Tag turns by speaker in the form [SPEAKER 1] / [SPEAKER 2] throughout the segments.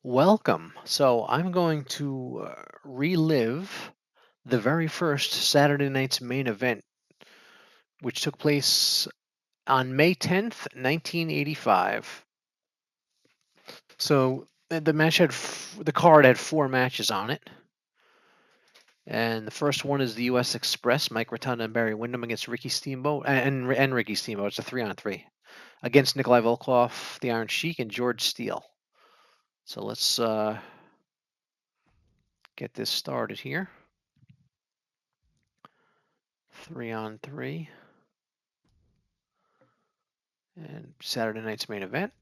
[SPEAKER 1] Welcome. So I'm going to relive the very first Saturday night's main event, which took place on May 10th, 1985. So the match had the card had four matches on it, and the first one is the U.S. Express, Mike Rotunda and Barry Windham against Ricky Steamboat and Ricky Steamboat. It's a 3-on-3 against Nikolai Volkov, the Iron Sheik, and George Steele. So let's get this started here. 3-on-3. And Saturday night's main event.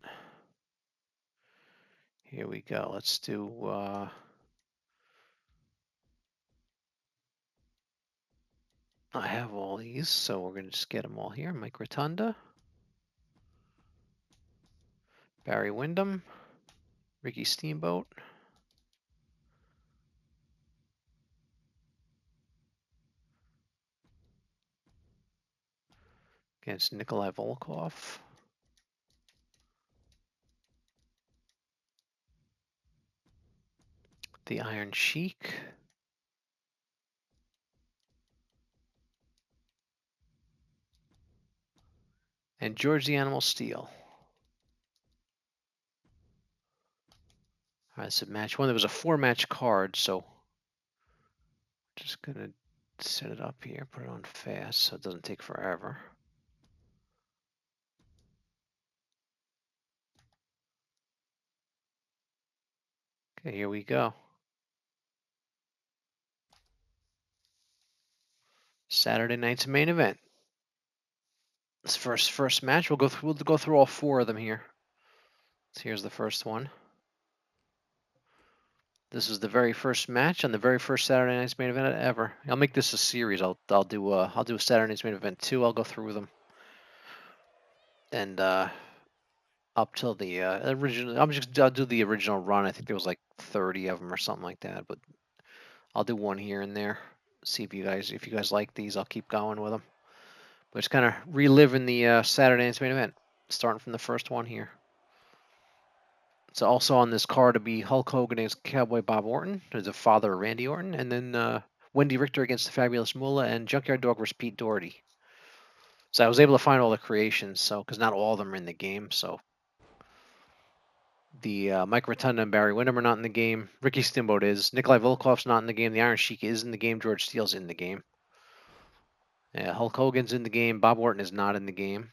[SPEAKER 1] Here we go. Let's do. I have all these, so we're going to just get them all here. Mike Rotunda, Barry Windham, Ricky Steamboat, against Nikolai Volkov. The Iron Sheik. And George the Animal Steele. All right, so match one. There was a four-match card, so just going to set it up here, put it on fast so it doesn't take forever. Okay, here we go. Saturday night's main event. This first match. We'll go through all four of them here. So here's the first one. This is the very first match on the very first Saturday night's main event ever. I'll make this a series. I'll do a Saturday night's main event 2. I'll go through them, and up till the original. I'll do the original run. I think there was like 30 of them or something like that. But I'll do one here and there. See if you guys like these. I'll keep going with them. But it's kind of reliving the Saturday night's main event, starting from the first one here. It's also on this card to be Hulk Hogan against Cowboy Bob Orton, who's the father of Randy Orton, and then Wendy Richter against the Fabulous Moolah, and Junkyard Dog versus Pete Doherty. So I was able to find all the creations, because not all of them are in the game. So the Mike Rotunda and Barry Windham are not in the game. Ricky Steamboat is. Nikolai Volkov's not in the game. The Iron Sheik is in the game. George Steele's in the game. Hulk Hogan's in the game. Bob Orton is not in the game.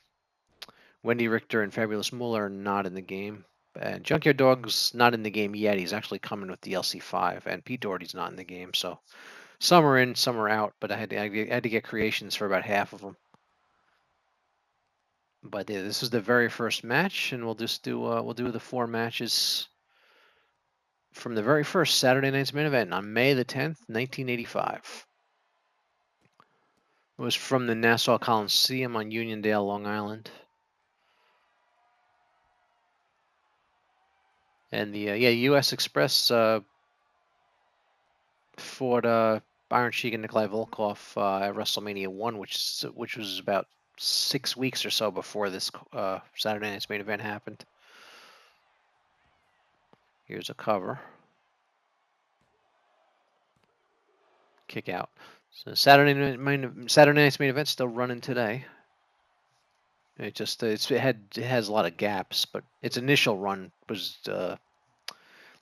[SPEAKER 1] Wendy Richter and Fabulous Moolah are not in the game. And Junkyard Dog's not in the game yet. He's actually coming with DLC 5. And Pete Doherty's not in the game. So some are in, some are out. But I had to get creations for about half of them. But yeah, this is the very first match, and we'll do the four matches from the very first Saturday night's main event on May the 10th, 1985. It was from the Nassau Coliseum on Uniondale, Long Island. And the U.S. Express fought Iron Sheik and Nikolai Volkov at WrestleMania 1, which was about 6 weeks or so before this Saturday night's main event happened. Here's a cover. Kick out. So Saturday night's main event still running today. It just it has a lot of gaps, but its initial run was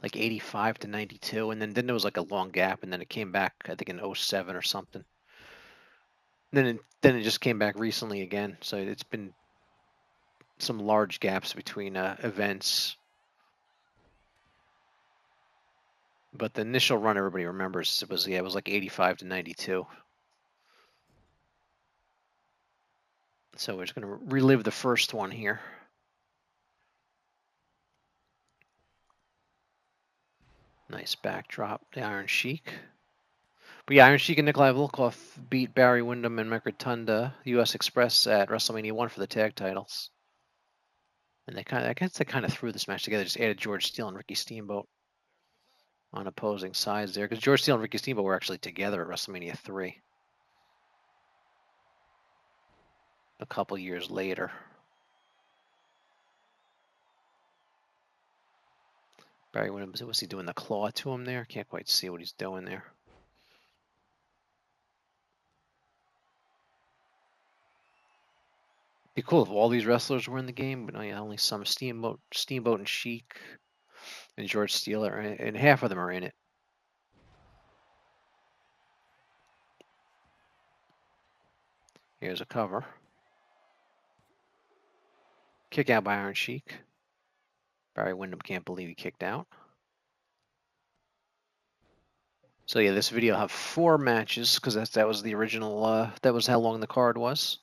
[SPEAKER 1] like 85 to 92, and then there was like a long gap, and then it came back I think in 07 or something. Then it just came back recently again. So it's been some large gaps between events. But the initial run everybody remembers it was like 85 to 92. So we're just going to relive the first one here. Nice backdrop, the Iron Sheik. But yeah, Iron Sheik and Nikolai Volkov beat Barry Windham and Mike Rotunda, U.S. Express at WrestleMania 1 for the tag titles. And I guess they kind of threw this match together, just added George Steele and Ricky Steamboat on opposing sides there, because George Steele and Ricky Steamboat were actually together at WrestleMania 3 a couple years later. Barry Windham, what's he doing? The claw to him there? Can't quite see what he's doing there. Be cool if all these wrestlers were in the game, but only some. Steamboat, and Sheik, and George Steele are in it, and half of them are in it. Here's a cover. Kick out by Iron Sheik. Barry Windham can't believe he kicked out. So yeah, this video will have 4 matches because that was the original. That was how long the card was.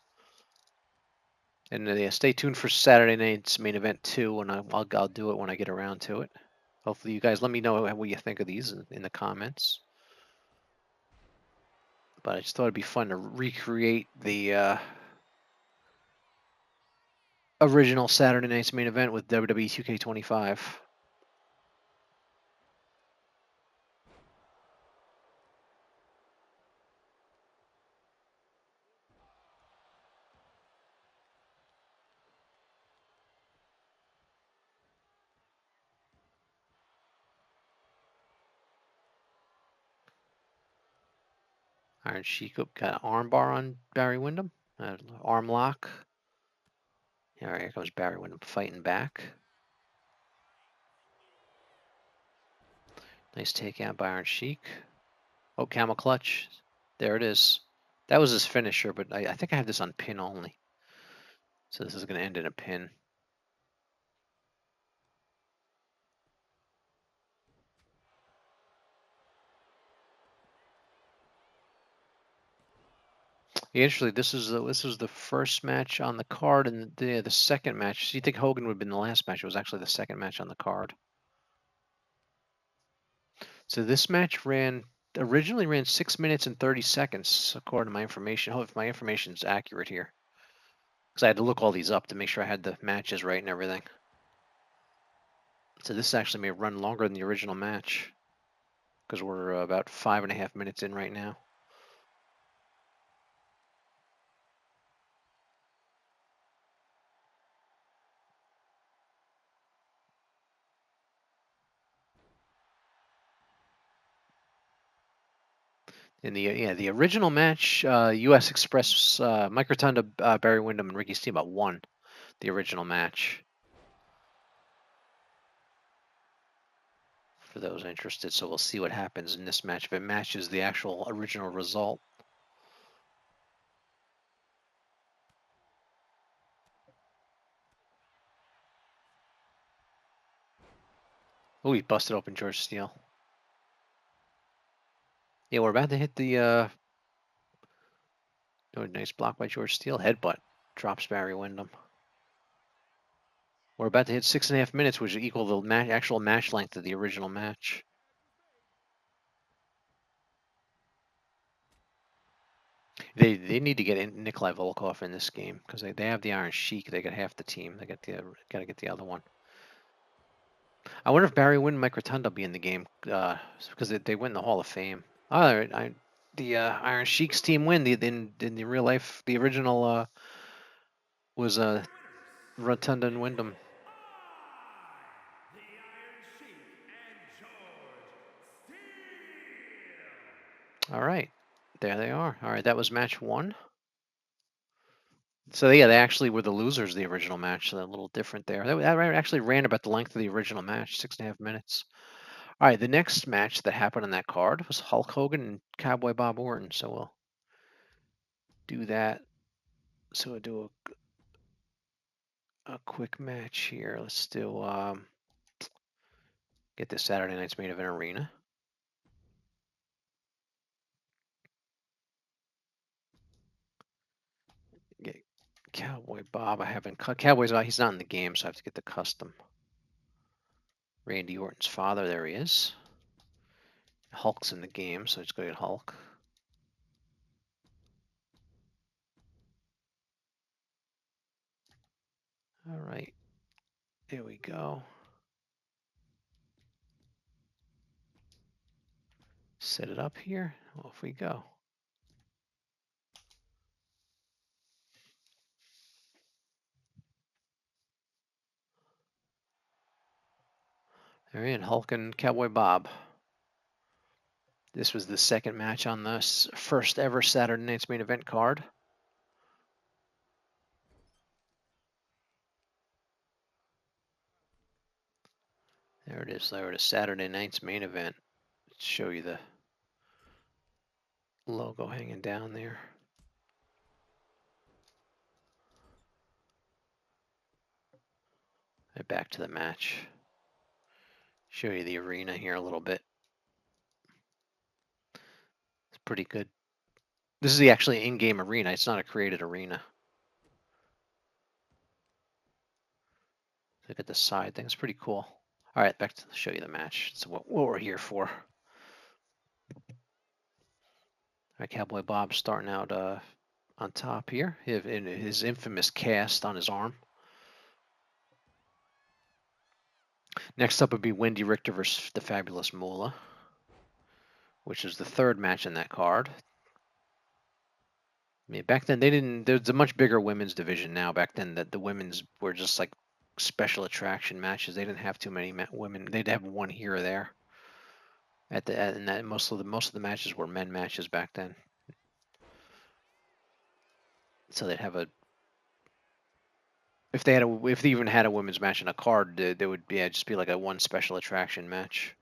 [SPEAKER 1] And yeah, stay tuned for Saturday night's main event 2, and I'll do it when I get around to it. Hopefully, you guys let me know what you think of these in the comments. But I just thought it'd be fun to recreate the original Saturday night's main event with WWE 2K25. Iron Sheik got an armbar on Barry Windham. Arm lock. All right, here comes Barry Windham fighting back. Nice takeout by Iron Sheik. Oh, camel clutch. There it is. That was his finisher, but I think I have this on pin only. So this is going to end in a pin. Yeah, actually, this was the first match on the card, and the second match. So you think Hogan would have been the last match? It was actually the second match on the card. So this match originally ran 6 minutes and 30 seconds, according to my information. I hope if my information is accurate here, because I had to look all these up to make sure I had the matches right and everything. So this actually may run longer than the original match, because we're about 5.5 minutes in right now. In the original match, U.S. Express, Mike Rotunda, Barry Windham, and Ricky Steamboat won the original match. For those interested, so we'll see what happens in this match if it matches the actual original result. Oh, he busted open George Steele. Yeah, we're about to hit the nice block by George Steele. Headbutt drops Barry Windham. We're about to hit 6.5 minutes, which is equal the actual match length of the original match. They need to get Nikolai Volkov in this game because they have the Iron Sheik. They got half the team. They got to get the other one. I wonder if Barry Windham and Mike Rotunda will be in the game because they win the Hall of Fame. All right, the Iron Sheik's team win. In the real life, the original was Rotunda and Windham. All right, there they are. All right, that was match 1. So yeah, they actually were the losers of the original match. So a little different there. That actually ran about the length of the original match, 6.5 minutes. All right, the next match that happened on that card was Hulk Hogan and Cowboy Bob Orton. So we'll do that. So we'll do a quick match here. Let's do get this Saturday night's main event arena. Get Cowboy Bob. I haven't cut Cowboy's. He's not in the game, so I have to get the custom. Randy Orton's father. There he is. Hulk's in the game, so let's go get Hulk. All right, there we go. Set it up here. Off we go. All right, Hulk and Cowboy Bob. This was the second match on the first ever Saturday Night's Main Event card. There it is. There it is. Saturday Night's Main Event. Let's show you the logo hanging down there. And back to the match. Show you the arena here a little bit. It's pretty good. This is the actually in-game arena. It's not a created arena. Look at the side thing. It's pretty cool. All right, back to show you the match. It's what we're here for. All right, Cowboy Bob starting out on top here. In his infamous cast on his arm. Next up would be Wendy Richter versus the Fabulous Moolah, which is the third match in that card. I mean, back then they didn't. There's a much bigger women's division now. Back then, that the women's were just like special attraction matches. They didn't have too many women. They'd have one here or there. And that most of the matches were men matches back then. So they'd have if they even had a women's match in a card, there would be just be like a one special attraction match.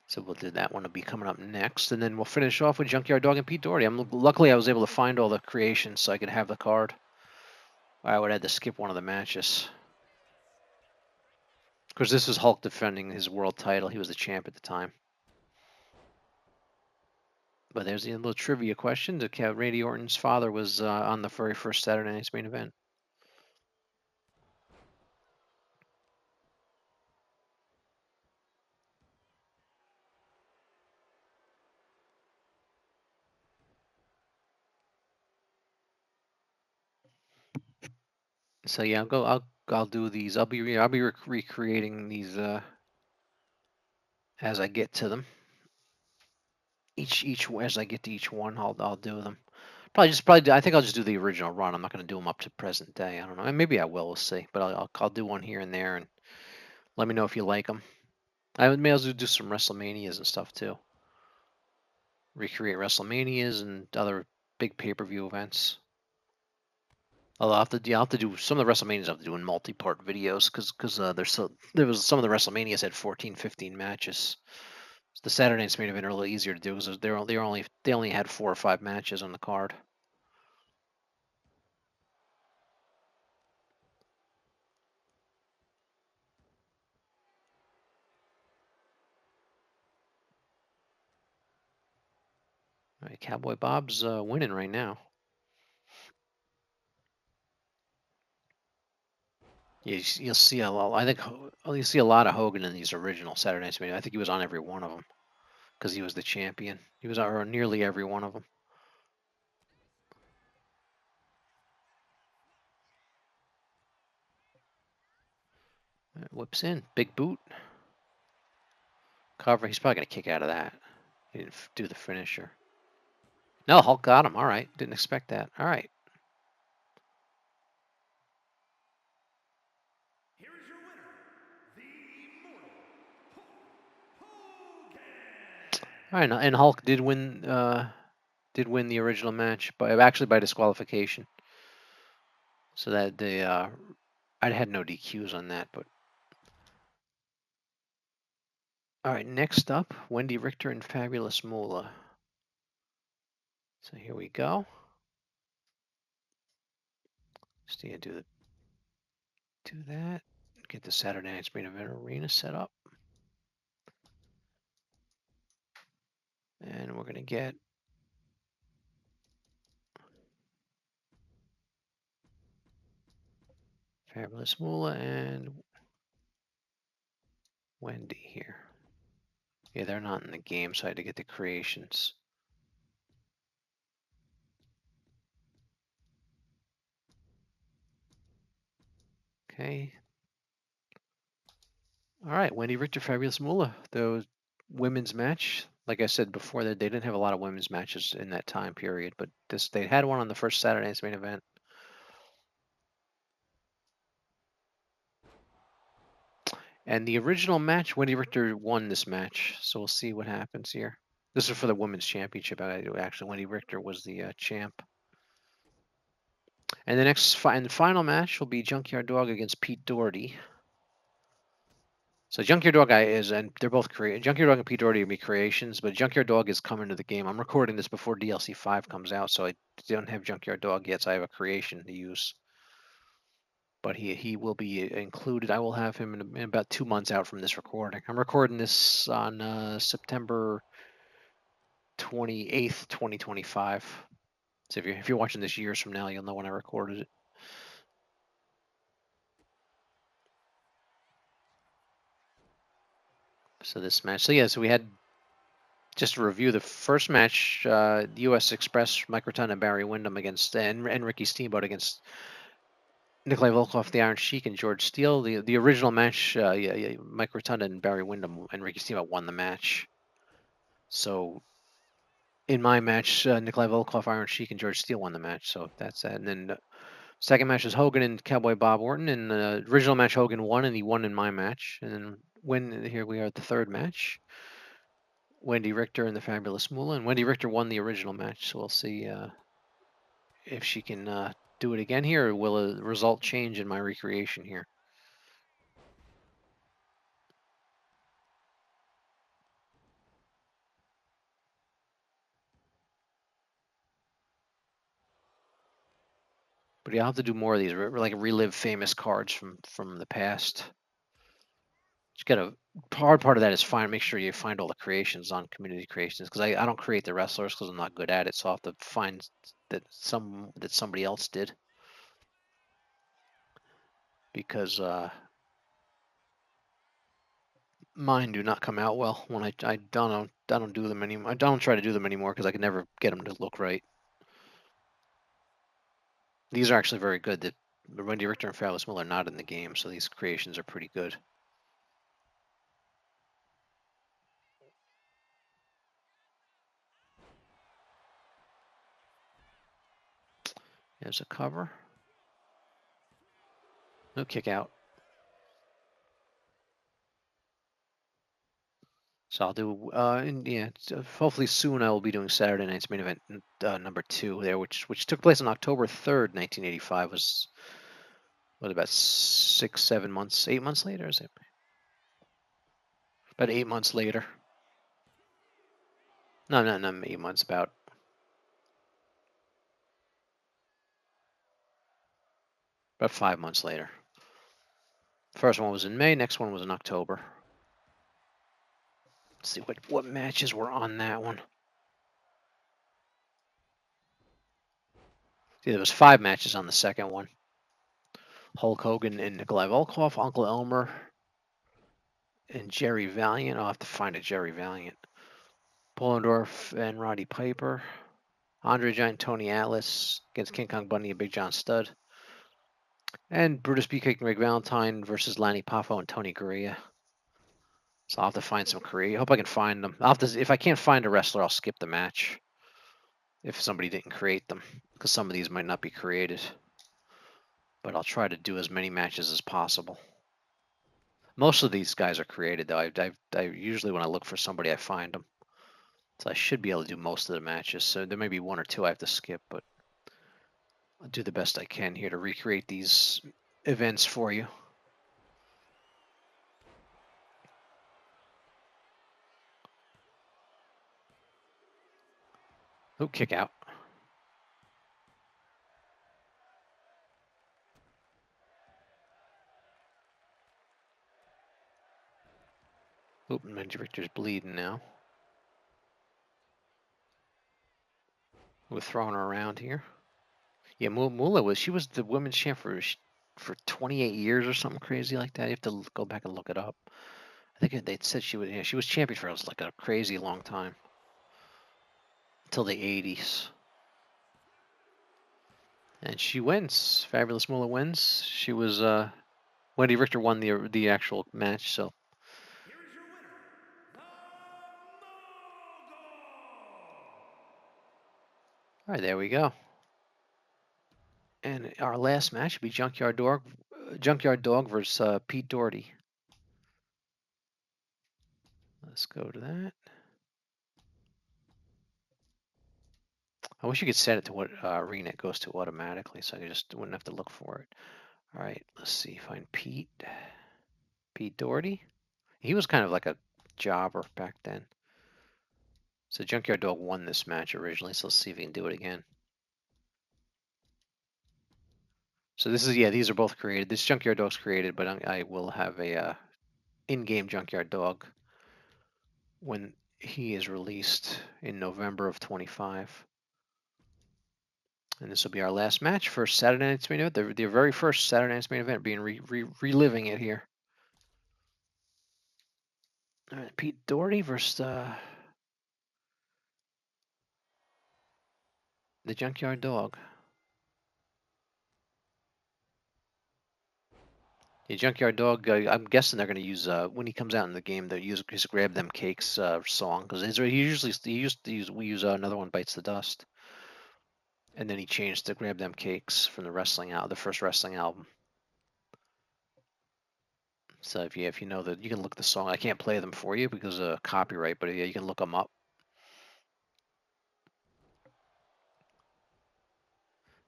[SPEAKER 1] So we'll do that one. Will be coming up next, and then we'll finish off with Junkyard Dog and Pete Doherty. Luckily I was able to find all the creations so I could have the card. I would have to skip one of the matches. Because this is Hulk defending his world title. He was the champ at the time. But there's a little trivia question. Randy Orton's father was on the very first Saturday Night's Main Event. So yeah, I'll do these. I'll be recreating these as I get to them. Each as I get to each one, I'll do them. I think I'll just do the original run. I'm not going to do them up to present day. I don't know. And maybe I will. We'll see. But I'll do one here and there, and let me know if you like them. I may also do some WrestleManias and stuff too. Recreate WrestleManias and other big pay-per-view events. Although I'll have to do some of the WrestleManias. I have to do in multi-part videos because there was some of the WrestleManias had 14, 15 matches. So the Saturday Night's Main Event are a little easier to do because they only had 4 or 5 matches on the card. All right, Cowboy Bob's winning right now. You'll see a lot. I think you'll see a lot of Hogan in these original Saturday Night's Main Event. I think he was on every one of them because he was the champion. He was on nearly every one of them. Whips in. Big boot. Cover. He's probably going to kick out of that. He didn't do the finisher. No, Hulk got him. All right. Didn't expect that. All right.
[SPEAKER 2] Here is your winner, the Immortal Hogan.
[SPEAKER 1] All right. And Hulk did win the original match by disqualification. So that I had no DQs on that, but all right. Next up, Wendy Richter and Fabulous Moolah. So here we go. Just need to do that. Get the Saturday Night's Main Event arena set up, and we're gonna get Fabulous Moolah and Wendy here. Yeah, they're not in the game, so I had to get the creations. Okay. All right, Wendy Richter, Fabulous Moolah. Those women's match. Like I said before, that they didn't have a lot of women's matches in that time period, but this they had one on the first Saturday night's main event. And the original match, Wendy Richter won this match, so we'll see what happens here. This is for the women's championship. Actually, Wendy Richter was the champ. And the final match will be Junkyard Dog against Pete Doherty. So Junkyard Dog and they're both Junkyard Dog and Pete Doherty will be creations, but Junkyard Dog is coming to the game. I'm recording this before DLC 5 comes out, so I don't have Junkyard Dog yet. So I have a creation to use, but he will be included. I will have him in about 2 months out from this recording. I'm recording this on September 28th, 2025. So if you're watching this years from now, you'll know when I recorded it. So this match. So yeah, so we had just to review the first match, U.S. Express, Mike Rotunda and Barry Windham and Ricky Steamboat against Nikolai Volkov, the Iron Sheik, and George Steele. The original match, Mike Rotunda and Barry Windham and Ricky Steamboat won the match. So in my match, Nikolai Volkov, Iron Sheik, and George Steele won the match. So that's that. And then second match is Hogan and Cowboy Bob Orton. In the original match, Hogan won, and he won in my match. And then here we are at the third match. Wendy Richter and the Fabulous Moolah. And Wendy Richter won the original match, so we'll see if she can do it again here, or will a result change in my recreation here? But yeah, I'll have to do more of these, like relive famous cards from the past. Just got a hard part of that is make sure you find all the creations on community creations, because I don't create the wrestlers because I'm not good at it, so I'll have to find that somebody else did, because mine do not come out well when I don't do them anymore. I don't try to do them anymore because I can never get them to look right. These are actually very good. The Wendy Richter and Fabulous Moolah are not in the game, so these creations are pretty good. There's a cover. No kick out. So I'll do, hopefully soon I will be doing Saturday night's main event number 2 there, which took place on October 3rd, 1985. Was what, about 8 months later? Is it about 8 months later? No, not 8 months. About 5 months later. First one was in May. Next one was in October. Let's see what matches were on that one. See, there was 5 matches on the second one. Hulk Hogan and Nikolai Volkov, Uncle Elmer, and Jerry Valiant. I'll have to find a Jerry Valiant. Pullendorf and Roddy Piper. Andre Giant, Tony Atlas against King Kong Bundy and Big John Studd. And Brutus Beefcake and Rick Valentine versus Lanny Poffo and Tony Gurria. So I'll have to find some Korea. I hope I can find them. If I can't find a wrestler, I'll skip the match. If somebody didn't create them, because some of these might not be created. But I'll try to do as many matches as possible. Most of these guys are created, though. I usually, when I look for somebody, I find them. So I should be able to do most of the matches. So there may be 1 or 2 I have to skip, but I'll do the best I can here to recreate these events for you. Oh, kick out. Oh, Benji Richter's bleeding now. We're throwing her around here. Yeah, Moolah she was the women's champ for 28 years or something crazy like that. You have to go back and look it up. I think they said she was champion for like a crazy long time, until the 80s. And she wins. Fabulous Moolah wins. She was Wendy Richter won the actual match, so right, there we go. And our last match will be Junkyard Dog versus Pete Doherty. Let's go to that. I wish you could set it to what arena it goes to automatically, so I just wouldn't have to look for it. All right, let's see. Find Pete. Pete Doherty. He was kind of like a jobber back then. So Junkyard Dog won this match originally, so let's see if he can do it again. So this is, yeah, these are both created. This Junkyard Dog's created, but I will have a in-game Junkyard Dog when he is released in November of 25. And this will be our last match for Saturday night's main event. The very first Saturday night's main event, being reliving it here. All right, Pete Doherty versus the Junkyard Dog. The Junkyard Dog, I'm guessing they're going to use, when he comes out in the game, they'll use his Grab Them Cakes song. Because he used to use, we use Another One Bites the Dust. And then he changed to Grab Them Cakes from the first wrestling album. So if you know that, you can look the song. I can't play them for you because of copyright, but yeah, you can look them up.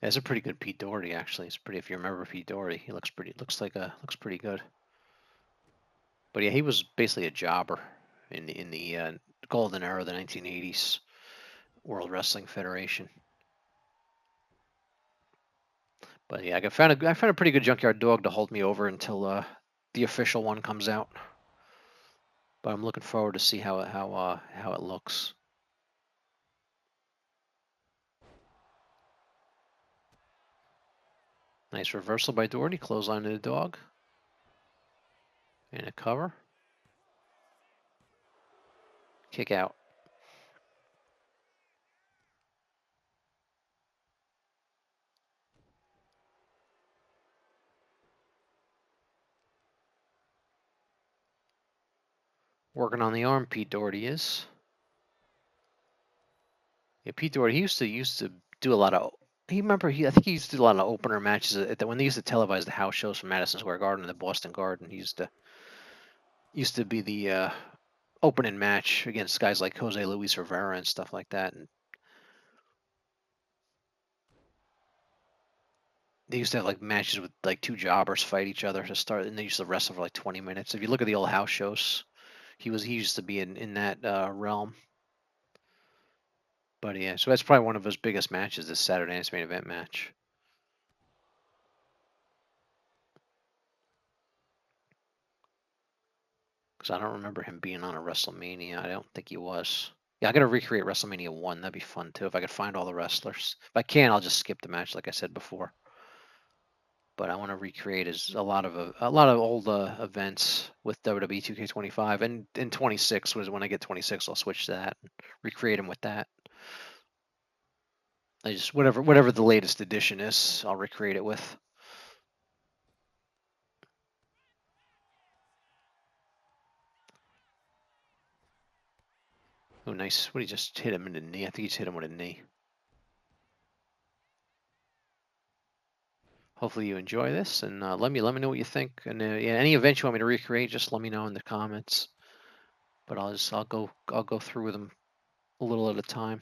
[SPEAKER 1] Yeah, it's a pretty good Pete Doherty actually. It's pretty. If you remember Pete Doherty, he looks pretty. Looks pretty good. But yeah, he was basically a jobber in the golden era of the 1980s World Wrestling Federation. But yeah, I found a pretty good Junkyard Dog to hold me over until the official one comes out. But I'm looking forward to see how it looks. Nice reversal by Doherty, clothesline to the dog, and a cover. Kick out. Working on the arm, Pete Doherty is. Yeah, Pete Doherty, he used to do a lot of. I think he used to do a lot of opener matches when they used to televise the house shows from Madison Square Garden and the Boston Garden. He used to be the opening match against guys like Jose Luis Rivera and stuff like that. And they used to have like matches with like two jobbers fight each other to start, and they used to wrestle for like 20 minutes. If you look at the old house shows, he used to be in that realm. But yeah, so that's probably one of his biggest matches, this Saturday night's main event match. Because I don't remember him being on a WrestleMania. I don't think he was. Yeah, I got to recreate WrestleMania 1. That'd be fun too if I could find all the wrestlers. If I can, I'll just skip the match like I said before. But I want to recreate a lot of old events with WWE 2K25, and in 26 was when I get 26, I'll switch to that and recreate them with that. I just whatever the latest edition is, I'll recreate it with. Oh, nice. What, he just hit him in the knee? I think he just hit him with a knee. Hopefully you enjoy this, and let me know what you think. And yeah, any event you want me to recreate, just let me know in the comments. But I'll go through with them a little at a time.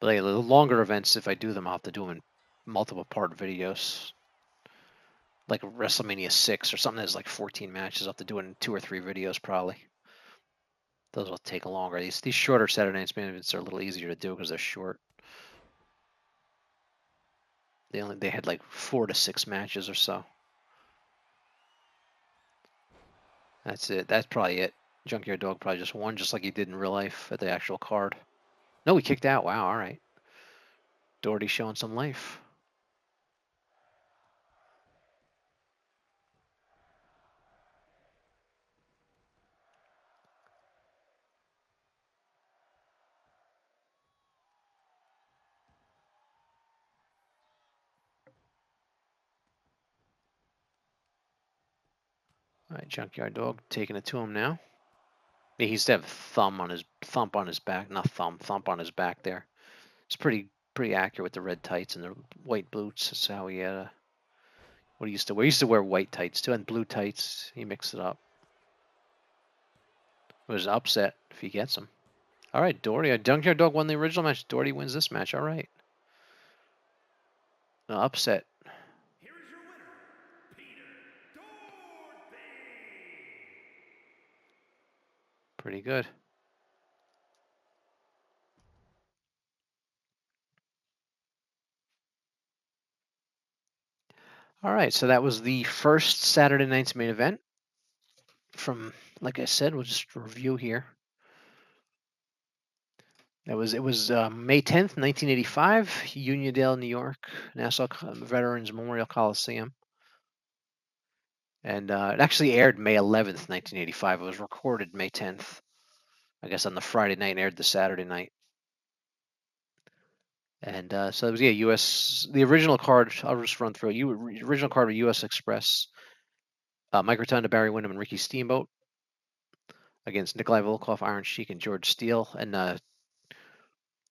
[SPEAKER 1] But yeah, the longer events, if I do them, I'll have to do them in multiple part videos. Like WrestleMania 6 or something that's like 14 matches. I'll have to do it in 2 or 3 videos probably. Those will take longer. These shorter Saturday Night main events are a little easier to do because they're short. They had like 4 to 6 matches or so. That's it. That's probably it. Junkyard Dog probably just won, just like he did in real life at the actual card. No, he kicked out. Wow, all right. Doherty showing some life. All right, Junkyard Dog taking it to him now. Yeah, he used to have thump on his back, not thump on his back there. It's pretty accurate with the red tights and the white boots. That's how he had what he used to wear. He used to wear white tights too and blue tights. He mixed it up. It was an upset if he gets them. All right, Doherty. Junkyard Dog won the original match. Doherty wins this match. All right. No, upset.
[SPEAKER 2] Here is your winner, Peter Doherty.
[SPEAKER 1] Pretty good. All right, so that was the first Saturday night's main event. From, like I said, we'll just review here. It was May 10th, 1985, Uniondale, New York, Nassau Veterans Memorial Coliseum. And it actually aired May 11th, 1985. It was recorded May 10th, I guess, on the Friday night and aired the Saturday night. And so it was, U.S. The original card, I'll just run through it. Original card of U.S. Express, Mike Rotunda, Barry Windham, and Ricky Steamboat against Nikolai Volkov, Iron Sheik, and George Steele. And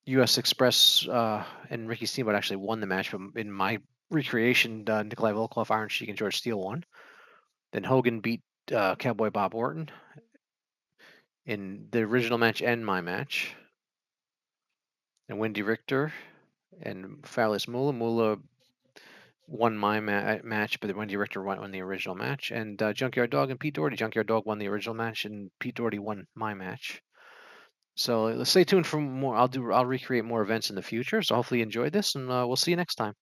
[SPEAKER 1] U.S. Express and Ricky Steamboat actually won the match, but in my recreation, Nikolai Volkov, Iron Sheik, and George Steele won. Then Hogan beat Cowboy Bob Orton in the original match and my match. And Wendy Richter and Fabulous Moolah. Moolah won my match, but Wendy Richter won the original match. And Junkyard Dog and Pete Doherty. Junkyard Dog won the original match, and Pete Doherty won my match. So let's stay tuned for more. I'll recreate more events in the future. So hopefully you enjoyed this, and we'll see you next time.